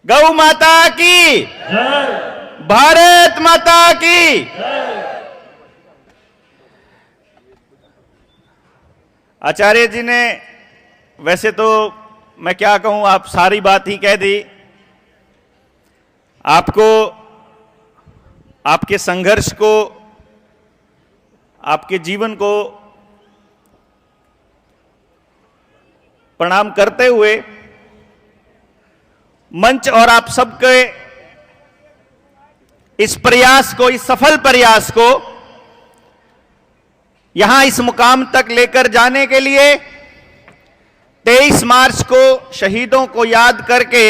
गौ माता की जय, भारत माता की जय। आचार्य जी ने वैसे तो मैं क्या कहूं, आप सारी बात ही कह दी। आपको, आपके संघर्ष को, आपके जीवन को प्रणाम करते हुए मंच और आप सबके इस प्रयास को, इस सफल प्रयास को यहां इस मुकाम तक लेकर जाने के लिए 23 मार्च को शहीदों को याद करके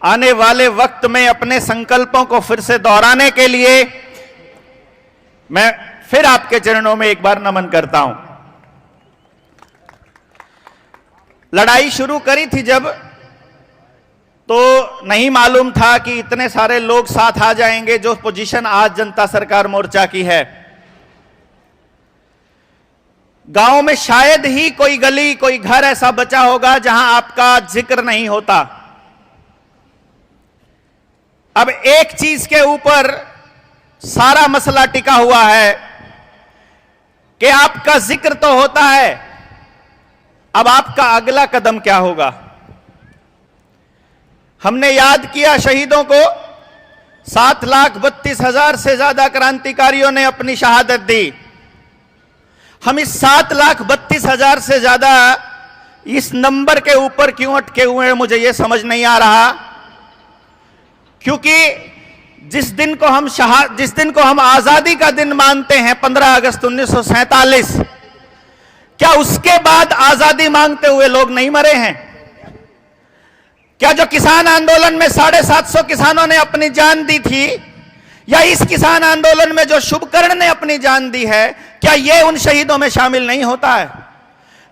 आने वाले वक्त में अपने संकल्पों को फिर से दोहराने के लिए मैं फिर आपके चरणों में एक बार नमन करता हूं। लड़ाई शुरू करी थी जब, तो नहीं मालूम था कि इतने सारे लोग साथ आ जाएंगे। जो पोजीशन आज जनता सरकार मोर्चा की है, गांव में शायद ही कोई गली, कोई घर ऐसा बचा होगा जहां आपका जिक्र नहीं होता। अब एक चीज के ऊपर सारा मसला टिका हुआ है कि आपका जिक्र तो होता है, अब आपका अगला कदम क्या होगा। हमने याद किया शहीदों को। 7,32,000 से ज्यादा क्रांतिकारियों ने अपनी शहादत दी। हम इस 7,32,000 से ज्यादा इस नंबर के ऊपर क्यों अटके हुए हैं, मुझे यह समझ नहीं आ रहा। क्योंकि जिस दिन को हम आजादी का दिन मानते हैं, 15 अगस्त 1947, क्या उसके बाद आजादी मांगते हुए लोग नहीं मरे हैं? क्या जो किसान आंदोलन में 750 किसानों ने अपनी जान दी थी, या इस किसान आंदोलन में जो शुभकर्ण ने अपनी जान दी है, क्या यह उन शहीदों में शामिल नहीं होता है?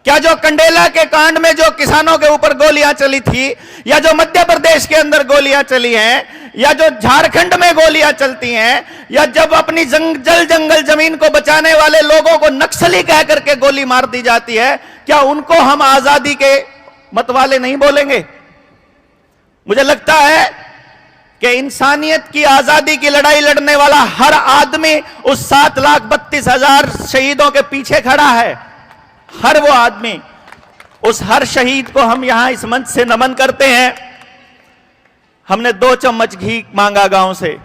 क्या जो कंडेला के कांड में जो किसानों के ऊपर गोलियां चली थी, या जो मध्य प्रदेश के अंदर गोलियां चली हैं, या जो झारखंड में गोलियां चलती हैं, या जब अपनी जल जंगल जमीन को बचाने वाले लोगों को नक्सली कह करके गोली मार दी जाती है, क्या उनको हम आजादी के मतवाले नहीं बोलेंगे? मुझे लगता है कि इंसानियत की आजादी की लड़ाई लड़ने वाला हर आदमी उस 7,32,000 शहीदों के पीछे खड़ा है। हर वो आदमी, उस हर शहीद को हम यहां इस मंच से नमन करते हैं। हमने 2 चम्मच घी मांगा गांव से।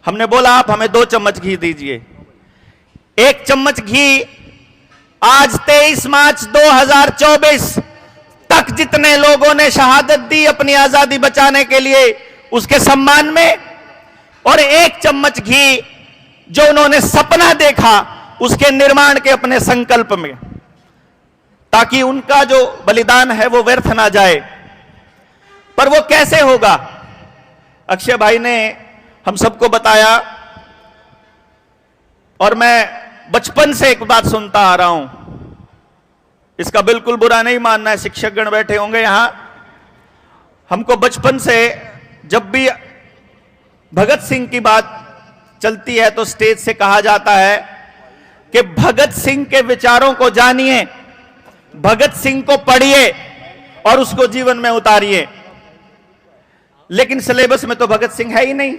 हमने बोला आप हमें 2 चम्मच घी दीजिए। 1 चम्मच घी आज 23 मार्च 2024 तक जितने लोगों ने शहादत दी अपनी आजादी बचाने के लिए, उसके सम्मान में, और 1 चम्मच घी जो उन्होंने सपना देखा उसके निर्माण के अपने संकल्प में, ताकि उनका जो बलिदान है वो व्यर्थ ना जाए। पर वो कैसे होगा? अक्षय भाई ने हम सबको बताया, और मैं बचपन से एक बात सुनता आ रहा हूं, इसका बिल्कुल बुरा नहीं मानना है, शिक्षकगण बैठे होंगे यहां। हमको बचपन से जब भी भगत सिंह की बात चलती है तो स्टेज से कहा जाता है कि भगत सिंह के विचारों को जानिए, भगत सिंह को पढ़िए और उसको जीवन में उतारिए। लेकिन सिलेबस में तो भगत सिंह है ही नहीं,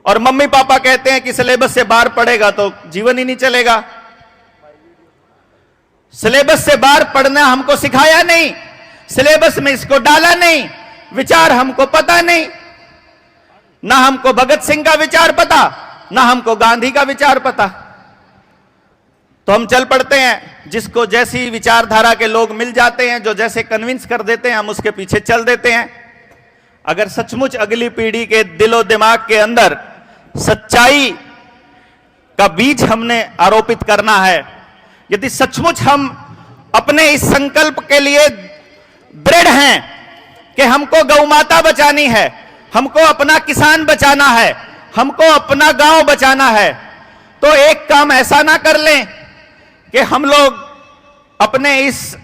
और मम्मी पापा कहते हैं कि सिलेबस से बाहर पढ़ेगा तो जीवन ही नहीं चलेगा। सिलेबस से बाहर पढ़ना हमको सिखाया नहीं, सिलेबस में इसको डाला नहीं, विचार हमको पता नहीं। ना हमको भगत सिंह का विचार पता, ना हमको गांधी का विचार पता। तो हम चल पड़ते हैं, जिसको जैसी विचारधारा के लोग मिल जाते हैं, जो जैसे कन्विंस कर देते हैं, हम उसके पीछे चल देते हैं। अगर सचमुच अगली पीढ़ी के दिलो दिमाग के अंदर सच्चाई का बीज हमने आरोपित करना है, यदि सचमुच हम अपने इस संकल्प के लिए दृढ़ हैं कि हमको गौ माता बचानी है, हमको अपना किसान बचाना है, हमको अपना गांव बचाना है, तो एक काम ऐसा ना कर लें कि हम लोग अपने इस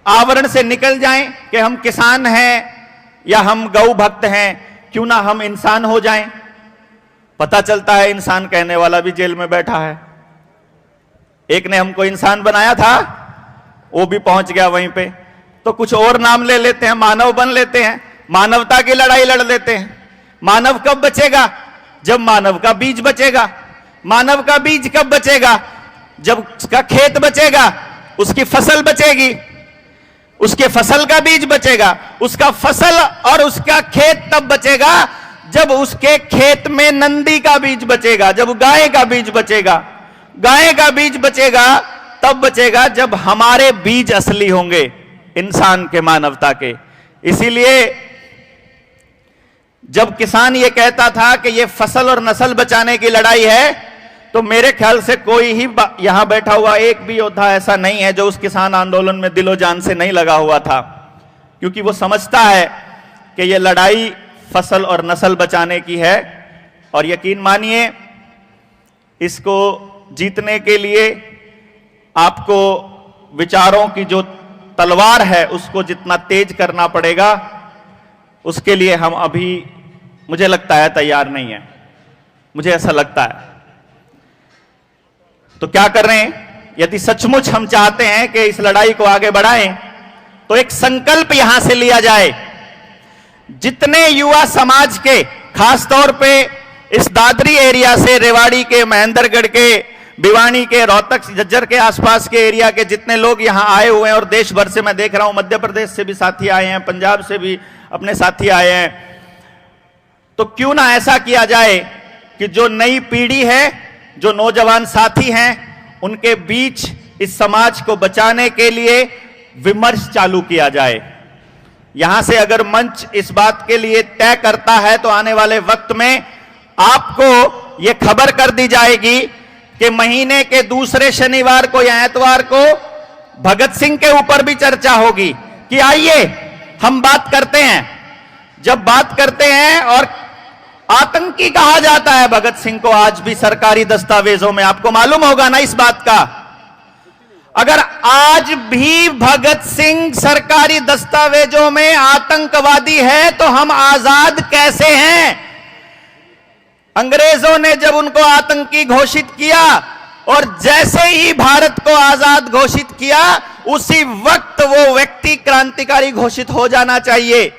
आवरण से निकल जाएं कि हम किसान हैं या हम गौ भक्त हैं। क्यों ना हम इंसान हो जाएं। पता चलता है इंसान कहने वाला भी जेल में बैठा है। एक ने हमको इंसान बनाया था, वो भी पहुंच गया वहीं पे। तो कुछ और नाम ले लेते हैं, मानव बन लेते हैं। मानवता की लड़ाई लड़ लेते हैं। मानव कब बचेगा? जब मानव का बीज बचेगा। मानव का बीज कब बचेगा? जब उसका खेत बचेगा, उसकी फसल बचेगी, उसके फसल का बीज बचेगा। उसका फसल और उसका खेत तब बचेगा जब उसके खेत में नंदी का बीज बचेगा, जब गाय का बीज बचेगा। गाय का बीज बचेगा तब बचेगा जब हमारे बीज असली होंगे, इंसान के, मानवता के। इसीलिए जब किसान ये कहता था कि ये फसल और नस्ल बचाने की लड़ाई है, तो मेरे ख्याल से कोई ही यहां बैठा हुआ एक भी योद्धा ऐसा नहीं है जो उस किसान आंदोलन में दिलो जान से नहीं लगा हुआ था, क्योंकि वो समझता है कि ये लड़ाई फसल और नस्ल बचाने की है। और यकीन मानिए, इसको जीतने के लिए आपको विचारों की जो तलवार है उसको जितना तेज करना पड़ेगा, उसके लिए हम अभी, मुझे लगता है, तैयार नहीं है। मुझे ऐसा लगता है। तो क्या कर रहे हैं? यदि सचमुच हम चाहते हैं कि इस लड़ाई को आगे बढ़ाएं, तो एक संकल्प यहां से लिया जाए। जितने युवा समाज के, खासतौर पे इस दादरी एरिया से, रेवाड़ी के, महेंद्रगढ़ के, भिवानी के, रोहतक, झज्जर के आसपास के एरिया के जितने लोग यहां आए हुए हैं, और देश भर से मैं देख रहा हूं, मध्य प्रदेश से भी साथी आए हैं, पंजाब से भी अपने साथी आए हैं, तो क्यों ना ऐसा किया जाए कि जो नई पीढ़ी है, जो नौजवान साथी हैं, उनके बीच इस समाज को बचाने के लिए विमर्श चालू किया जाए। यहां से अगर मंच इस बात के लिए तय करता है, तो आने वाले वक्त में आपको यह खबर कर दी जाएगी कि महीने के दूसरे शनिवार को या एतवार को भगत सिंह के ऊपर भी चर्चा होगी कि आइए हम बात करते हैं। जब बात करते हैं, और आतंकी कहा जाता है भगत सिंह को आज भी सरकारी दस्तावेजों में, आपको मालूम होगा ना इस बात का। अगर आज भी भगत सिंह सरकारी दस्तावेजों में आतंकवादी है, तो हम आजाद कैसे हैं? अंग्रेजों ने जब उनको आतंकी घोषित किया, और जैसे ही भारत को आजाद घोषित किया, उसी वक्त वो व्यक्ति क्रांतिकारी घोषित हो जाना चाहिए।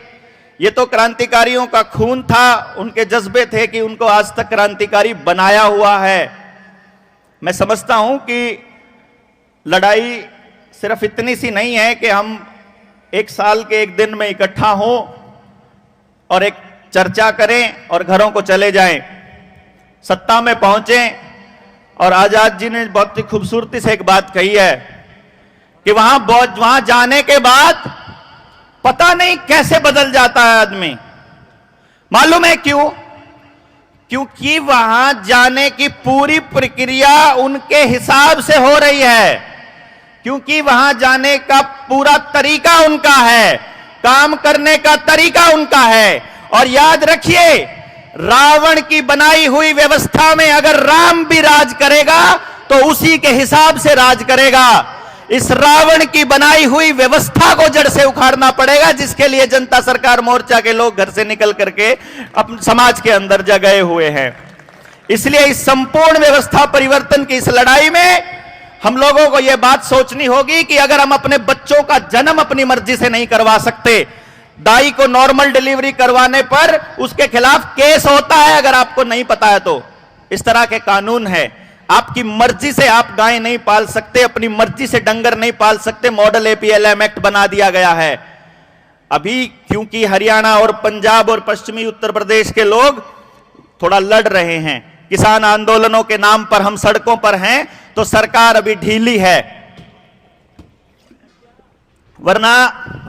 ये तो क्रांतिकारियों का खून था, उनके जज्बे थे कि उनको आज तक क्रांतिकारी बनाया हुआ है। मैं समझता हूं कि लड़ाई सिर्फ इतनी सी नहीं है कि हम एक साल के एक दिन में इकट्ठा हों और एक चर्चा करें और घरों को चले जाएं, सत्ता में पहुंचें। और आजाद जी ने बहुत ही खूबसूरती से एक बात कही है कि वहां जाने के बाद पता नहीं कैसे बदल जाता है आदमी। मालूम है क्यों? क्योंकि वहां जाने की पूरी प्रक्रिया उनके हिसाब से हो रही है, क्योंकि वहां जाने का पूरा तरीका उनका है, काम करने का तरीका उनका है। और याद रखिए, रावण की बनाई हुई व्यवस्था में अगर राम भी राज करेगा तो उसी के हिसाब से राज करेगा। इस रावण की बनाई हुई व्यवस्था को जड़ से उखाड़ना पड़ेगा, जिसके लिए जनता सरकार मोर्चा के लोग घर से निकल करके अपने समाज के अंदर जा गए हुए हैं। इसलिए इस संपूर्ण व्यवस्था परिवर्तन की इस लड़ाई में हम लोगों को यह बात सोचनी होगी कि अगर हम अपने बच्चों का जन्म अपनी मर्जी से नहीं करवा सकते, दाई को नॉर्मल डिलीवरी करवाने पर उसके खिलाफ केस होता है, अगर आपको नहीं पता है तो। इस तरह के कानून है। आपकी मर्जी से आप गाय नहीं पाल सकते, अपनी मर्जी से डंगर नहीं पाल सकते। मॉडल APLM एक्ट बना दिया गया है। अभी क्योंकि हरियाणा और पंजाब और पश्चिमी उत्तर प्रदेश के लोग थोड़ा लड़ रहे हैं, किसान आंदोलनों के नाम पर हम सड़कों पर हैं, तो सरकार अभी ढीली है। वरना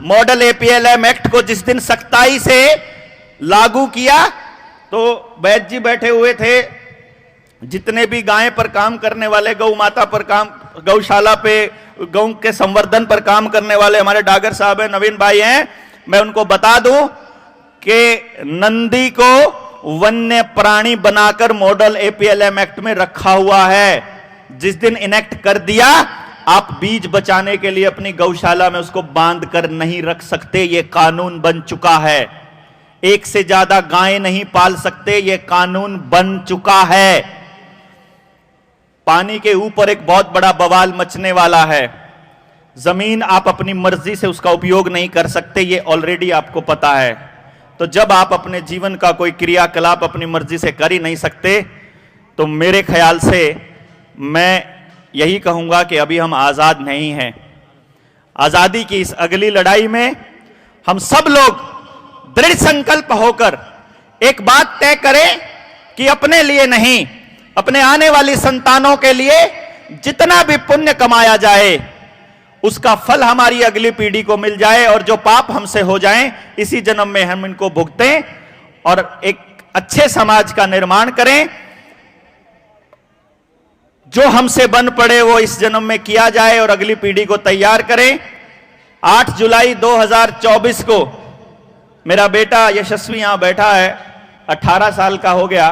मॉडल APLM एक्ट को जिस दिन सख्ताई से लागू किया, तो वैद्य जी बैठे हुए थे, जितने भी गाय पर काम करने वाले, गौ माता पर काम, गौशाला पे गौ के संवर्धन पर काम करने वाले हमारे डागर साहब हैं, नवीन भाई हैं, मैं उनको बता दूं कि नंदी को वन्य प्राणी बनाकर मॉडल APLM एक्ट में रखा हुआ है। जिस दिन इनेक्ट कर दिया, आप बीज बचाने के लिए अपनी गौशाला में उसको बांध कर नहीं रख सकते, यह कानून बन चुका है। एक से ज्यादा गाय नहीं पाल सकते, यह कानून बन चुका है। पानी के ऊपर एक बहुत बड़ा बवाल मचने वाला है। जमीन आप अपनी मर्जी से उसका उपयोग नहीं कर सकते, यह ऑलरेडी आपको पता है। तो जब आप अपने जीवन का कोई क्रियाकलाप अपनी मर्जी से कर ही नहीं सकते, तो मेरे ख्याल से मैं यही कहूंगा कि अभी हम आजाद नहीं हैं। आजादी की इस अगली लड़ाई में हम सब लोग दृढ़ संकल्प होकर एक बात तय करें कि अपने लिए नहीं, अपने आने वाली संतानों के लिए जितना भी पुण्य कमाया जाए उसका फल हमारी अगली पीढ़ी को मिल जाए, और जो पाप हमसे हो जाएं इसी जन्म में हम इनको भुगतें और एक अच्छे समाज का निर्माण करें। जो हमसे बन पड़े वो इस जन्म में किया जाए और अगली पीढ़ी को तैयार करें। 8 जुलाई 2024 को मेरा बेटा यशस्वी यहां बैठा है, 18 साल का हो गया,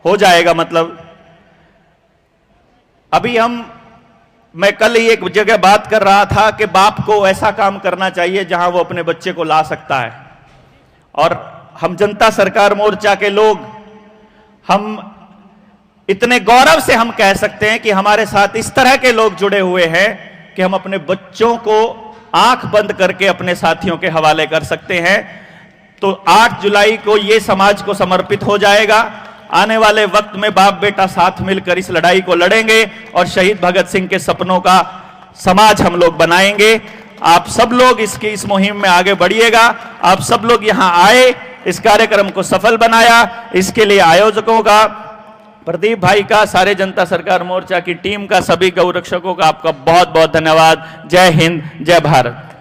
हो जाएगा मतलब। अभी मैं कल ही एक जगह बात कर रहा था कि बाप को ऐसा काम करना चाहिए जहां वो अपने बच्चे को ला सकता है, और हम जनता सरकार मोर्चा के लोग हम इतने गौरव से हम कह सकते हैं कि हमारे साथ इस तरह के लोग जुड़े हुए हैं कि हम अपने बच्चों को आंख बंद करके अपने साथियों के हवाले कर सकते हैं। तो 8 जुलाई को ये समाज को समर्पित हो जाएगा। आने वाले वक्त में बाप बेटा साथ मिलकर इस लड़ाई को लड़ेंगे और शहीद भगत सिंह के सपनों का समाज हम लोग बनाएंगे। आप सब लोग इस मुहिम में आगे बढ़िएगा। आप सब लोग यहां आए, इस कार्यक्रम को सफल बनाया। इसके लिए आयोजकों का, प्रदीप भाई का, सारे जनता सरकार मोर्चा की टीम का, सभी गौ रक्षकों का आपका बहुत बहुत धन्यवाद। जय हिंद, जय भारत।